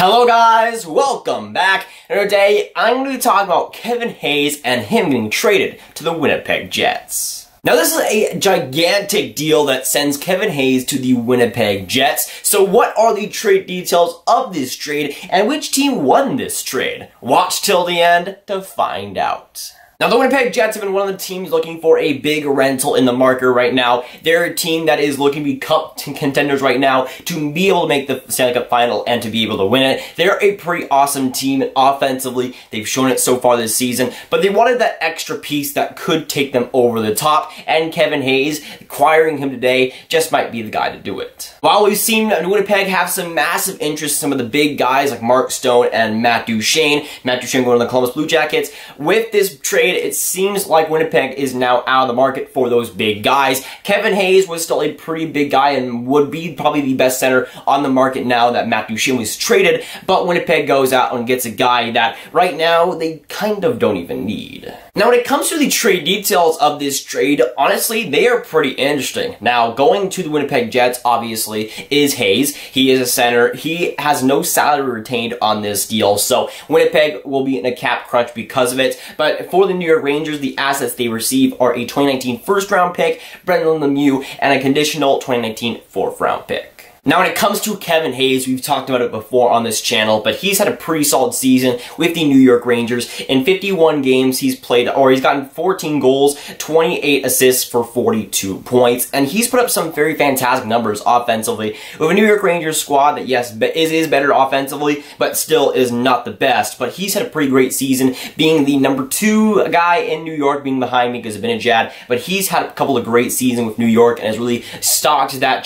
Hello guys, welcome back, and today I'm going to be talking about Kevin Hayes and him getting traded to the Winnipeg Jets. Now this is a gigantic deal that sends Kevin Hayes to the Winnipeg Jets. So what are the trade details of this trade and which team won this trade? Watch till the end to find out. Now, the Winnipeg Jets have been one of the teams looking for a big rental in the market right now. They're a team that is looking to be cup contenders right now to be able to make the Stanley Cup final and to be able to win it. They're a pretty awesome team offensively. They've shown it so far this season, but they wanted that extra piece that could take them over the top, and Kevin Hayes, acquiring him today, just might be the guy to do it. While we've seen Winnipeg have some massive interest in some of the big guys like Mark Stone and Matt Duchene going to the Columbus Blue Jackets, with this trade, it seems like Winnipeg is now out of the market for those big guys. Kevin Hayes was still a pretty big guy and would be probably the best center on the market now that Matt Duchene was traded, but Winnipeg goes out and gets a guy that right now they kind of don't even need. Now, when it comes to the trade details of this trade, honestly, they are pretty interesting. Now, going to the Winnipeg Jets, obviously, is Hayes. He is a center. He has no salary retained on this deal, so Winnipeg will be in a cap crunch because of it. But for the New York Rangers, the assets they receive are a 2019 first-round pick, Brendan Lemieux, and a conditional 2019 fourth-round pick. Now, when it comes to Kevin Hayes, we've talked about it before on this channel, but he's had a pretty solid season with the New York Rangers. In 51 games, he's played, or he's gotten 14 goals, 28 assists for 42 points, and he's put up some very fantastic numbers offensively with a New York Rangers squad that, yes, is better offensively, but still is not the best. But he's had a pretty great season, being the number 2 guy in New York, being behind me because of Zibanejad, but he's had a couple of great seasons with New York and has really stocked that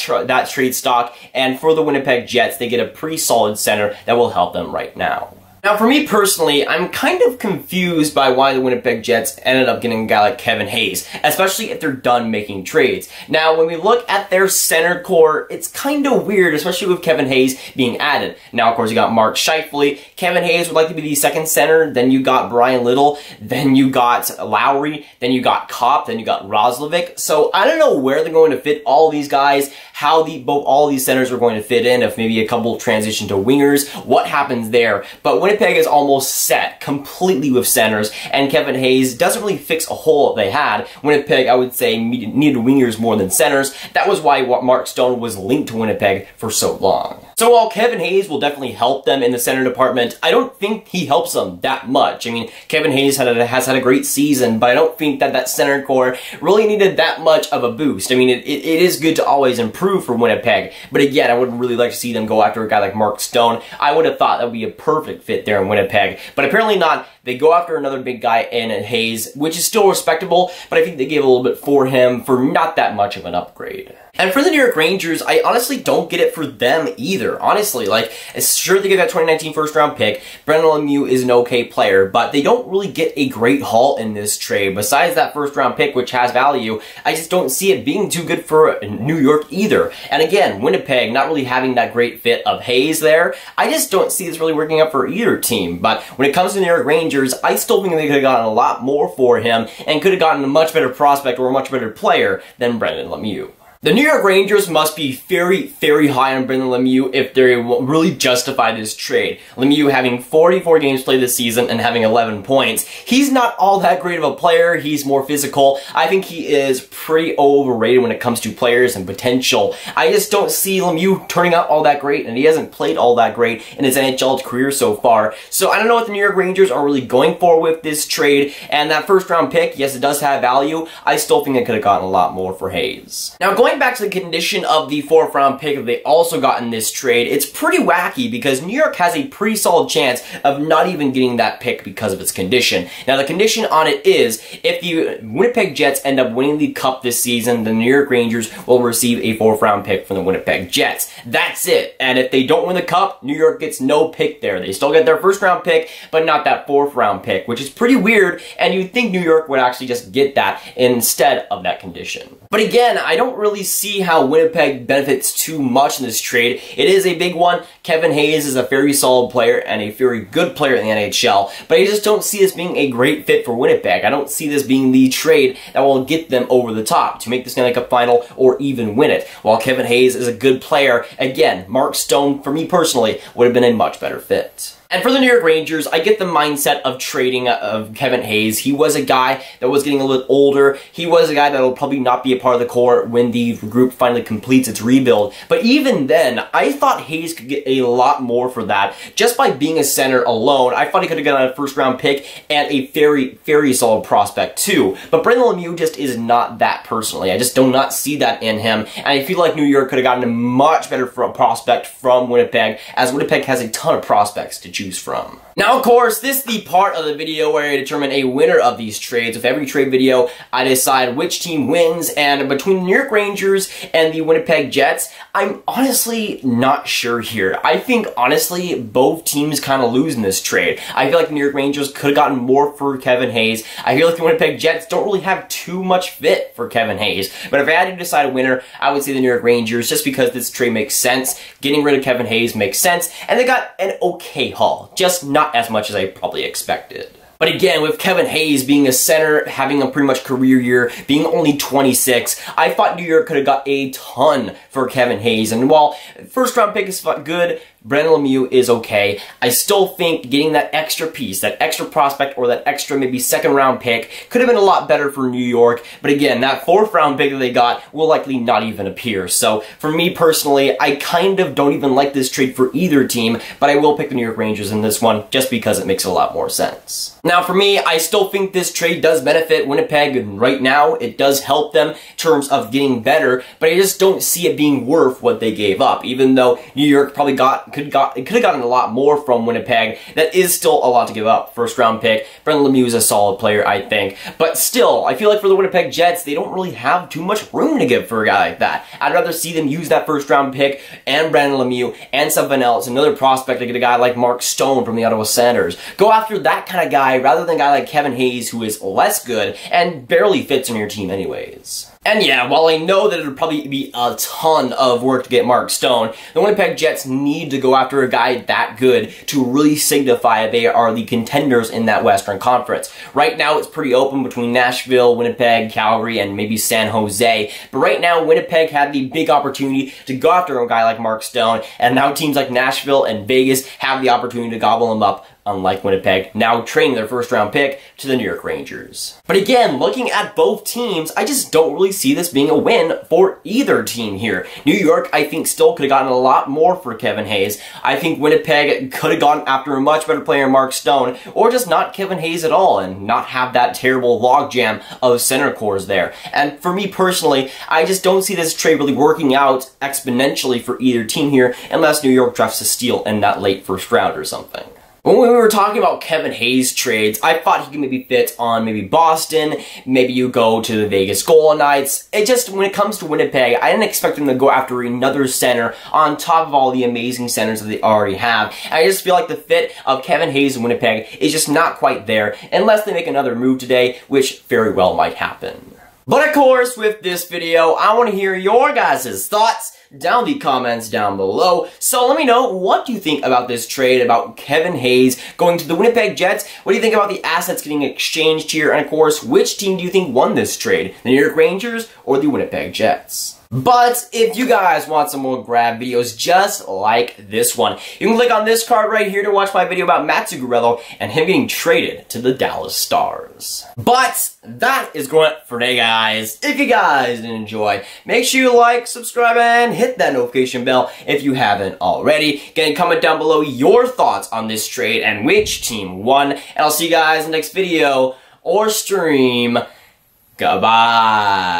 trade stock. And for the Winnipeg Jets, they get a pretty solid center that will help them right now. Now, for me personally, I'm kind of confused by why the Winnipeg Jets ended up getting a guy like Kevin Hayes, especially if they're done making trades. Now, when we look at their center core, it's kind of weird, especially with Kevin Hayes being added. Now, of course, you got Mark Scheifele. Kevin Hayes would like to be the second center. Then you got Brian Little. Then you got Lowry. Then you got Kopp. Then you got Roslovic. So I don't know where they're going to fit all these guys, how all these centers are going to fit in, if maybe a couple transition to wingers, what happens there. But Winnipeg is almost set completely with centers, and Kevin Hayes doesn't really fix a hole that they had. Winnipeg, I would say, needed wingers more than centers. That was why Mark Stone was linked to Winnipeg for so long. So while Kevin Hayes will definitely help them in the center department, I don't think he helps them that much. I mean, Kevin Hayes has had a great season, but I don't think that center core really needed that much of a boost. I mean, it is good to always improve for Winnipeg, but again, I would really like to see them go after a guy like Mark Stone. I would have thought that would be a perfect fit there in Winnipeg, but apparently not. They go after another big guy in Hayes, which is still respectable, but I think they gave a little bit for him for not that much of an upgrade. And for the New York Rangers, I honestly don't get it for them either. Honestly, like, sure they get that 2019 first-round pick. Brendan Lemieux is an okay player, but they don't really get a great haul in this trade. Besides that first-round pick, which has value, I just don't see it being too good for New York either. And again, Winnipeg not really having that great fit of Hayes there, I just don't see this really working out for either team. But when it comes to the New York Rangers, I still think they could have gotten a lot more for him and could have gotten a much better prospect or a much better player than Brendan Lemieux. The New York Rangers must be very, very high on Brendan Lemieux if they really justify this trade. Lemieux having 44 games played this season and having 11 points. He's not all that great of a player. He's more physical. I think he is pretty overrated when it comes to players and potential. I just don't see Lemieux turning out all that great, and he hasn't played all that great in his NHL career so far. So I don't know what the New York Rangers are really going for with this trade, and that first round pick, yes, it does have value. I still think they could have gotten a lot more for Hayes. Now, going back to the condition of the fourth round pick that they also got in this trade, it's pretty wacky because New York has a pretty solid chance of not even getting that pick because of its condition. Now, the condition on it is if the Winnipeg Jets end up winning the Cup this season, the New York Rangers will receive a fourth round pick from the Winnipeg Jets. That's it. And if they don't win the Cup, New York gets no pick there. They still get their first round pick, but not that fourth round pick, which is pretty weird, and you'd think New York would actually just get that instead of that condition. But again, I don't really really see how Winnipeg benefits too much in this trade. It is a big one. Kevin Hayes is a very solid player and a very good player in the NHL, but I just don't see this being a great fit for Winnipeg. I don't see this being the trade that will get them over the top to make the Stanley Cup final or even win it. While Kevin Hayes is a good player, again, Mark Stone, for me personally, would have been a much better fit. And for the New York Rangers, I get the mindset of trading of Kevin Hayes. He was a guy that was getting a little bit older. He was a guy that will probably not be a part of the core when the group finally completes its rebuild. But even then, I thought Hayes could get a lot more for that. Just by being a center alone, I thought he could have gotten a first-round pick and a very, very solid prospect too. But Brendan Lemieux just is not that personally. I just do not see that in him. And I feel like New York could have gotten a much better prospect from Winnipeg, as Winnipeg has a ton of prospects to choose from. Now, of course, this is the part of the video where I determine a winner of these trades. With every trade video, I decide which team wins, and between the New York Rangers and the Winnipeg Jets, I'm honestly not sure here. I think, honestly, both teams kind of lose in this trade. I feel like the New York Rangers could have gotten more for Kevin Hayes. I feel like the Winnipeg Jets don't really have too much fit for Kevin Hayes. But if I had to decide a winner, I would say the New York Rangers, just because this trade makes sense. Getting rid of Kevin Hayes makes sense, and they got an okay haul. Just not as much as I probably expected. But again, with Kevin Hayes being a center, having a pretty much career year, being only 26, I thought New York could have got a ton for Kevin Hayes. And while first round pick is good, Brendan Lemieux is okay, I still think getting that extra piece, that extra prospect, or that extra maybe second round pick could have been a lot better for New York. But again, that fourth round pick that they got will likely not even appear. So for me personally, I kind of don't even like this trade for either team, but I will pick the New York Rangers in this one just because it makes a lot more sense. Now for me, I still think this trade does benefit Winnipeg, and right now it does help them in terms of getting better, but I just don't see it being worth what they gave up, even though New York probably could have gotten a lot more from Winnipeg. That is still a lot to give up. First round pick. Brendan Lemieux is a solid player, I think. But still, I feel like for the Winnipeg Jets, they don't really have too much room to give for a guy like that. I'd rather see them use that first round pick and Brendan Lemieux and something else, another prospect, to get a guy like Mark Stone from the Ottawa Senators. Go after that kind of guy rather than a guy like Kevin Hayes, who is less good and barely fits on your team anyways. And yeah, while I know that it would probably be a ton of work to get Mark Stone, the Winnipeg Jets need to go after a guy that good to really signify they are the contenders in that Western Conference. Right now, it's pretty open between Nashville, Winnipeg, Calgary, and maybe San Jose. But right now, Winnipeg had the big opportunity to go after a guy like Mark Stone, and now teams like Nashville and Vegas have the opportunity to gobble him up, unlike Winnipeg, now trading their first round pick to the New York Rangers. But again, looking at both teams, I just don't really see this being a win for either team here. New York, I think, still could have gotten a lot more for Kevin Hayes. I think Winnipeg could have gone after a much better player, Mark Stone, or just not Kevin Hayes at all and not have that terrible logjam of center cores there. And for me personally, I just don't see this trade really working out exponentially for either team here unless New York drafts a steal in that late first round or something. When we were talking about Kevin Hayes trades, I thought he could maybe fit on maybe Boston, maybe you go to the Vegas Golden Knights. It just, when it comes to Winnipeg, I didn't expect them to go after another center on top of all the amazing centers that they already have. And I just feel like the fit of Kevin Hayes in Winnipeg is just not quite there, unless they make another move today, which very well might happen. But of course, with this video, I want to hear your guys' thoughts down the comments down below. So let me know, what do you think about this trade, about Kevin Hayes going to the Winnipeg Jets? What do you think about the assets getting exchanged here? And of course, which team do you think won this trade? The New York Rangers or the Winnipeg Jets? But if you guys want some more Grav videos just like this one, you can click on this card right here to watch my video about Matt Zuccarello and him getting traded to the Dallas Stars. But that is going for today, guys. If you guys did enjoy, make sure you like, subscribe, and hit that notification bell if you haven't already. Again, comment down below your thoughts on this trade and which team won. And I'll see you guys in the next video or stream. Goodbye.